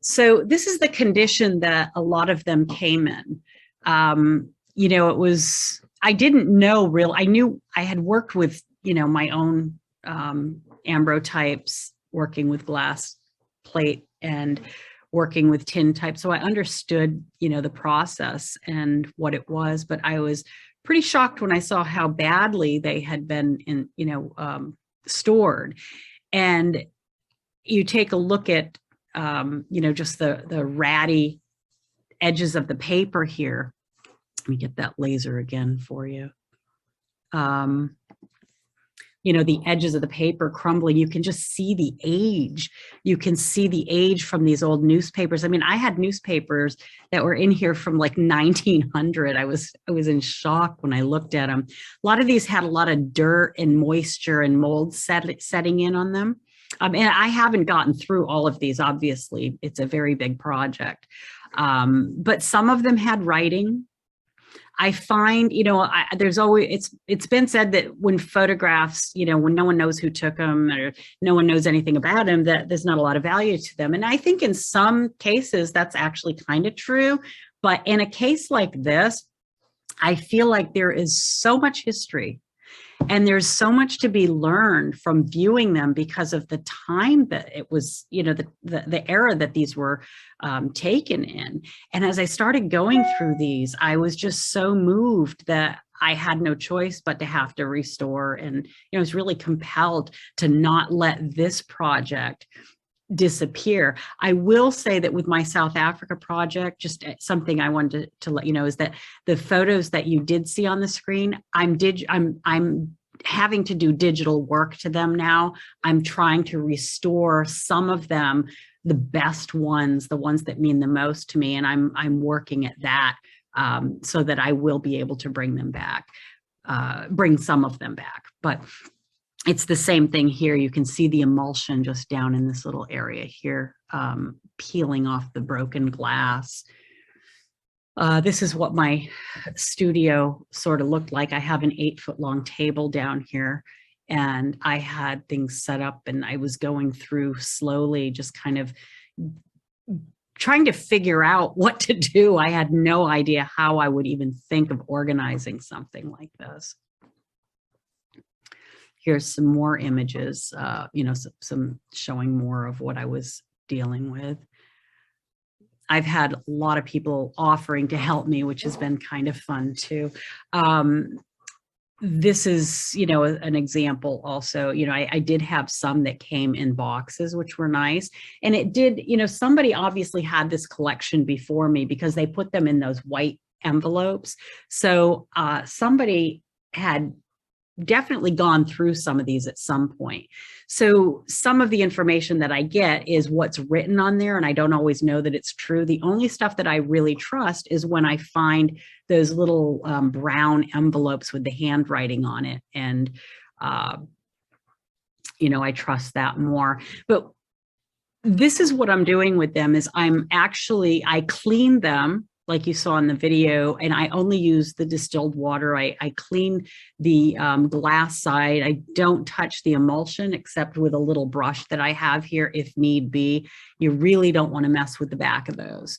So this is the condition that a lot of them came in. It was, I didn't know real, I knew I had worked with, my own ambrotypes, working with glass plate and working with tin type. So I understood, the process and what it was, but I was pretty shocked when I saw how badly they had been stored. And you take a look at, just the ratty edges of the paper here. Let me get that laser again for you. The edges of the paper crumbling, you can just see the age. You can see the age from these old newspapers. I mean, I had newspapers that were in here from like 1900. I was in shock when I looked at them. A lot of these had a lot of dirt and moisture and mold setting in on them. And I haven't gotten through all of these, obviously. It's a very big project. But some of them had writing. I find, there's always, it's been said that when photographs, when no one knows who took them or no one knows anything about them, that there's not a lot of value to them. And I think in some cases that's actually kind of true. But in a case like this, I feel like there is so much history and there's so much to be learned from viewing them because of the time that it was, the era that these were taken in. And as I started going through these, I was just so moved that I had no choice but to have to restore. And, I was really compelled to not let this project disappear. I will say that with my South Africa project, just something I wanted to let you know is that the photos that you did see on the screen, I'm having to do digital work to them now. I'm trying to restore some of them, the best ones, the ones that mean the most to me, and I'm working at that so that I will be able to bring them back, bring some of them back. But it's the same thing here. You can see the emulsion just down in this little area here, peeling off the broken glass. This is what my studio sort of looked like. I have an 8-foot-long table down here, and I had things set up, and I was going through slowly, just kind of trying to figure out what to do. I had no idea how I would even think of organizing something like this. Here's some more images, some showing more of what I was dealing with. I've had a lot of people offering to help me, which has been kind of fun too. This is, an example also. I did have some that came in boxes, which were nice. And it did, somebody obviously had this collection before me because they put them in those white envelopes. So somebody had definitely gone through some of these at some point. So some of the information that I get is what's written on there, and I don't always know that it's true. The only stuff that I really trust is when I find those little brown envelopes with the handwriting on it. And, I trust that more. But this is what I'm doing with them is I clean them like you saw in the video, and I only use the distilled water. I clean the glass side. I don't touch the emulsion except with a little brush that I have here if need be. You really don't want to mess with the back of those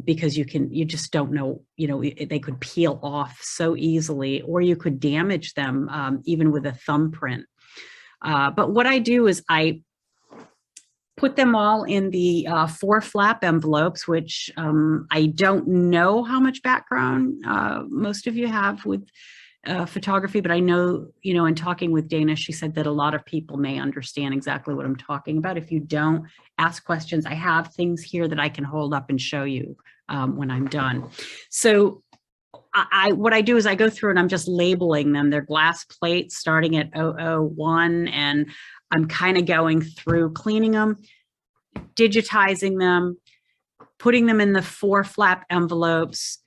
because you just don't know, they could peel off so easily, or you could damage them even with a thumbprint. But what I do is I put them all in the 4-flap envelopes, which I don't know how much background most of you have with photography, but I know, in talking with Dana, she said that a lot of people may understand exactly what I'm talking about. If you don't, ask questions. I have things here that I can hold up and show you when I'm done. So what I do is I go through and I'm just labeling them. They're glass plates starting at 001, and I'm kind of going through cleaning them, digitizing them, putting them in the 4-flap envelopes,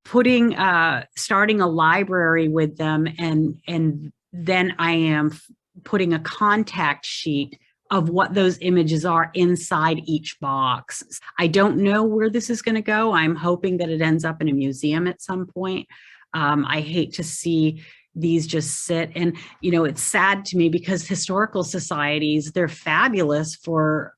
starting a library with them, and then I am putting a contact sheet of what those images are inside each box. I don't know where this is going to go. I'm hoping that it ends up in a museum at some point. I hate to see these just sit, and it's sad to me because historical societies, they're fabulous for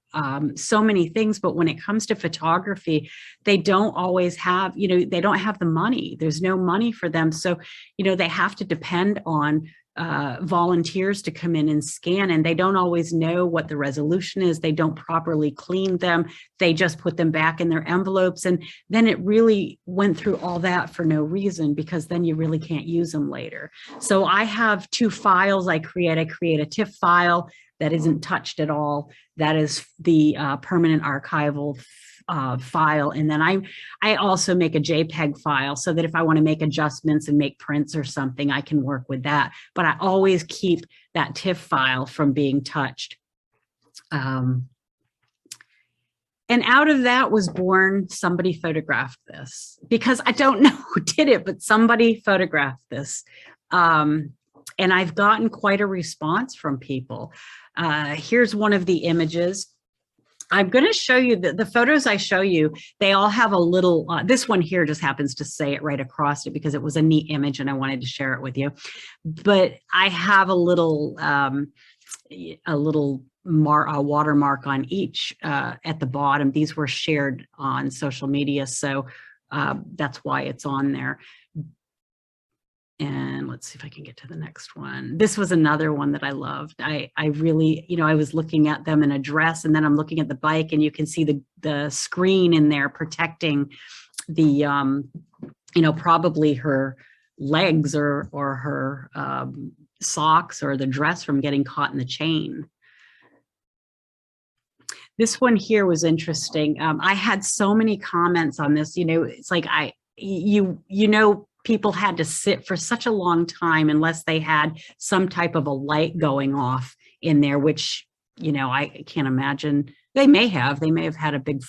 so many things, but when it comes to photography, they don't always have, they don't have the money. There's no money for them. So, they have to depend on volunteers to come in and scan, and they don't always know what the resolution is. They don't properly clean them. They just put them back in their envelopes. And then it really went through all that for no reason, because then you really can't use them later. So I have two files I create. I create a TIFF file that isn't touched at all. That is the permanent archival file. And then I also make a JPEG file so that if I want to make adjustments and make prints or something, I can work with that. But I always keep that TIFF file from being touched. And out of that was born, somebody photographed this, because I don't know who did it, but somebody photographed this. And I've gotten quite a response from people. Here's one of the images. I'm going to show you the photos I show you. They all have a little, this one here just happens to say it right across it because it was a neat image and I wanted to share it with you. But I have a little watermark on each at the bottom. These were shared on social media, so that's why it's on there. And let's see if I can get to the next one. This was another one that I loved. I really, I was looking at them in a dress, and then I'm looking at the bike, and you can see the screen in there protecting the, probably her legs or her socks or the dress from getting caught in the chain. This one here was interesting. I had so many comments on this. It's like people had to sit for such a long time unless they had some type of a light going off in there, which, I can't imagine. They may have had a big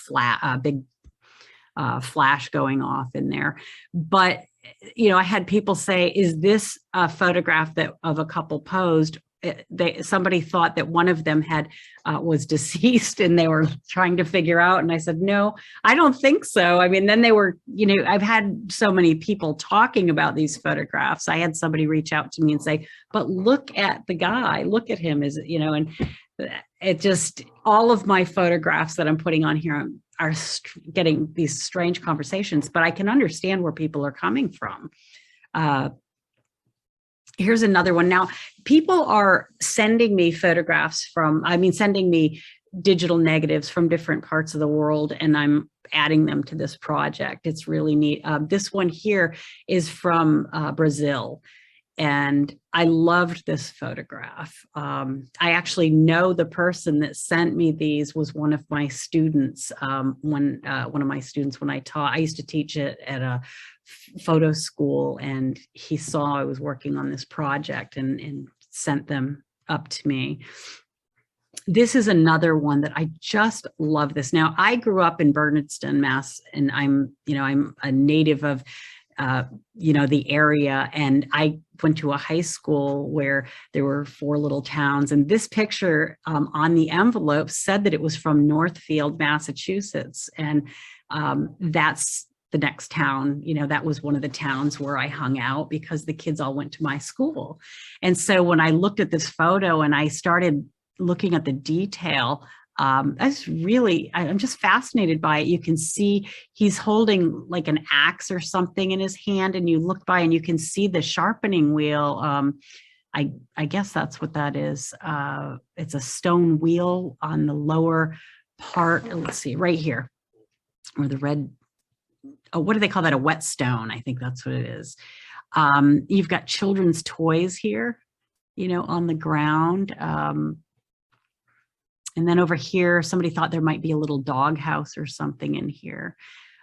flash going off in there. But, I had people say, is this a photograph of a couple posed? Somebody thought that one of them was deceased, and they were trying to figure out. And I said, no, I don't think so. I mean, then they were, I've had so many people talking about these photographs. I had somebody reach out to me and say, but look at the guy, look at him, and it just, all of my photographs that I'm putting on here are getting these strange conversations, but I can understand where people are coming from. Here's another one. Now, people are sending me photographs sending me digital negatives from different parts of the world, and I'm adding them to this project. It's really neat. This one here is from Brazil, and I loved this photograph. I actually know the person that sent me these was one of my students. When I taught, I used to teach it at a photo school, and he saw I was working on this project and sent them up to me. This is another one that I just love this. Now, I grew up in Bernardston, Mass, and I'm a native of the area, and I went to a high school where there were 4 little towns, and this picture on the envelope said that it was from Northfield, Massachusetts, and that's the next town. That was one of the towns where I hung out because the kids all went to my school. And so when I looked at this photo and I started looking at the detail, I'm just fascinated by it. You can see he's holding like an axe or something in his hand, and you look by and you can see the sharpening wheel. I guess that's what that is. It's a stone wheel on the lower part. Let's see, right here, where the red, what do they call that? A whetstone. I think that's what it is. You've got children's toys here, on the ground. And then over here, somebody thought there might be a little dog house or something in here.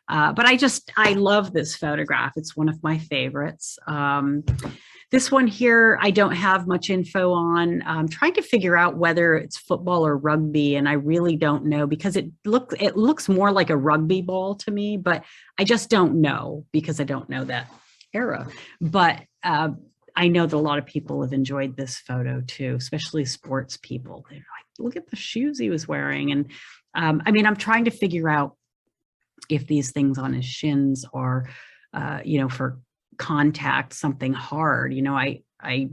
But I love this photograph. It's one of my favorites. This one here, I don't have much info on. I'm trying to figure out whether it's football or rugby, and I really don't know, because it looks more like a rugby ball to me, but I just don't know because I don't know that era. But I know that a lot of people have enjoyed this photo too, especially sports people. They're like, look at the shoes he was wearing. And I'm trying to figure out if these things on his shins are, for contact, something hard. I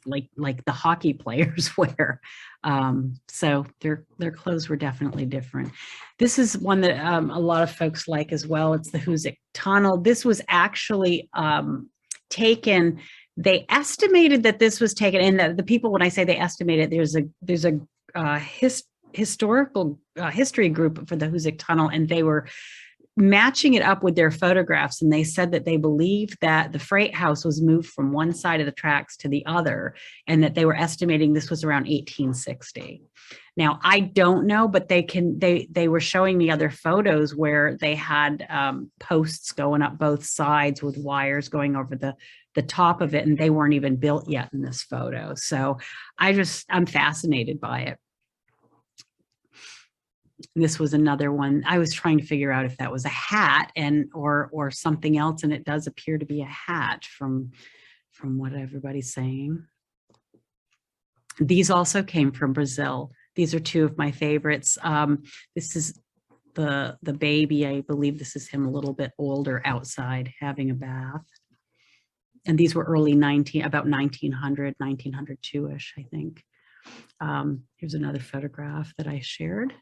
like the hockey players wear. So their clothes were definitely different. This is one that a lot of folks like as well. It's the Hoosic Tunnel. This was actually taken. They estimated that this was taken, and the people, when I say they estimated, there's a historical history group for the Hoosic Tunnel, and they were matching it up with their photographs, and they said that they believed that the freight house was moved from one side of the tracks to the other, and that they were estimating this was around 1860. Now, I don't know, but they were showing me other photos where they had posts going up both sides with wires going over the top of it, and they weren't even built yet in this photo. So I'm fascinated by it. This was another one. I was trying to figure out if that was a hat or something else, and it does appear to be a hat from what everybody's saying. These also came from Brazil. These are two of my favorites. This is the baby. I believe this is him a little bit older outside having a bath. And these were early about 1900, 1902-ish, I think. Here's another photograph that I shared.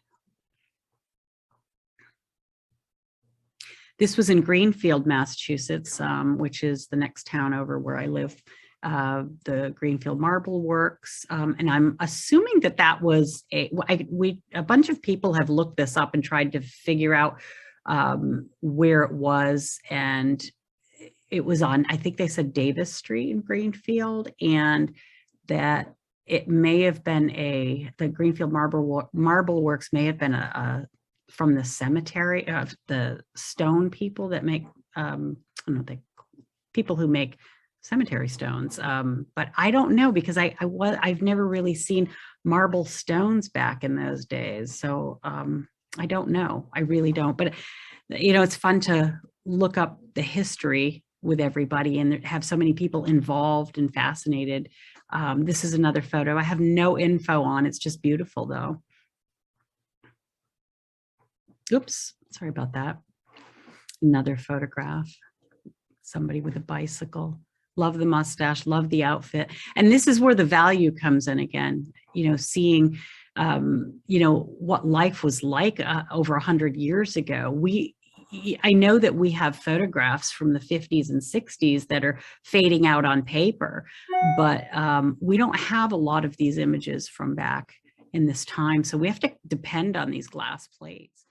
This was in Greenfield, Massachusetts, which is the next town over where I live, the Greenfield Marble Works. And I'm assuming that was a bunch of people have looked this up and tried to figure out where it was. And it was on, I think they said Davis Street in Greenfield, and that it may have been the Greenfield Marble Works may have been from the cemetery of the stone people that make, I don't know, the people who make cemetery stones. But I don't know, because I've never really seen marble stones back in those days. So I don't know. I really don't. But, it's fun to look up the history with everybody and have so many people involved and fascinated. This is another photo I have no info on. It's just beautiful, though. Oops, sorry about that. Another photograph. Somebody with a bicycle. Love the mustache, love the outfit. And this is where the value comes in again, seeing, what life was like over 100 years ago. I know that we have photographs from the 50s and 60s that are fading out on paper, but we don't have a lot of these images from back in this time. So we have to depend on these glass plates.